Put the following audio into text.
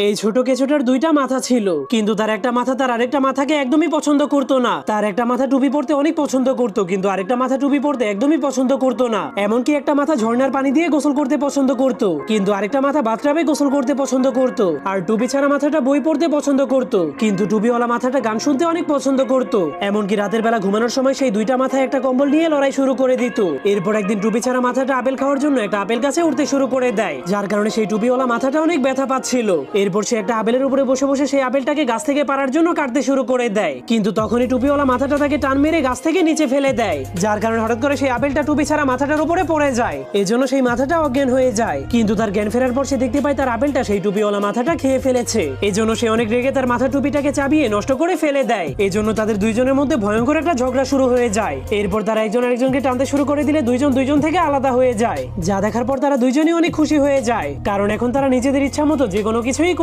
এই ছোট কেঁচোটার দুইটা মাথা ছিল, কিন্তু তার একটা মাথা তার আরেকটা মাথাকে একদমই পছন্দ করতো না। তার একটা মাথা টুপি পরতে অনেক পছন্দ করতো, কিন্তু আরেকটা মাথা টুপি পরতে একদমই পছন্দ করতো না। এমনকি একটা মাথা ঝর্ণার পানি দিয়ে গোসল করতে পছন্দ করতো, কিন্তু আরেকটা মাথা বাথটাবে গোসল করতে পছন্দ করতো। আর টুপি ছাড়া মাথাটা বই পড়তে পছন্দ করতো, কিন্তু টুপিওয়ালা মাথাটা গান শুনতে অনেক পছন্দ করতো। এমনকি রাতের বেলা ঘুমানোর সময় সেই দুইটা মাথায় একটা কম্বল নিয়ে লড়াই শুরু করে দিত। এরপর একদিন টুপি ছাড়া মাথাটা আপেল খাওয়ার জন্য একটা আপেল গাছে উঠতে শুরু করে দেয়, যার কারণে সেই টুপিওয়ালা মাথাটা অনেক ব্যথা পাচ্ছিল। এরপর সে একটা আপেলের উপরে বসে বসে সেই আপেলটাকে গাছ থেকে পাড়ার জন্য কাটতে শুরু করে দেয়, কিন্তু তখনই টুপিওয়ালা মাথাটা তাকে টান মেরে গাছ থেকে নিচে ফেলে দেয়, যার কারণে হঠাৎ করে সেই আপেলটা টুপি ছাড়া মাথাটার উপরে পড়ে যায়। এজন্য সেই মাথাটা অজ্ঞান হয়ে যায়। কিন্তু তার জ্ঞান ফেরার পর সে দেখতে পায় তার আপেলটা সেই টুপিওয়ালা মাথাটা খেয়ে ফেলেছে। এজন্য সে অনেক রেগে তার মাথা টুপিটাকে চাবিয়ে নষ্ট করে ফেলে দেয়। এজন্য তাদের দুইজনের মধ্যে ভয়ঙ্কর একটা ঝগড়া শুরু হয়ে যায়। এরপর তারা একজন আরেকজনকে টানতে শুরু করে দিলে দুইজন দুইজন থেকে আলাদা হয়ে যায়, যা দেখার পর তারা দুইজনই অনেক খুশি হয়ে যায়, কারণ এখন তারা নিজেদের ইচ্ছা মতো যে কোনো কিছুই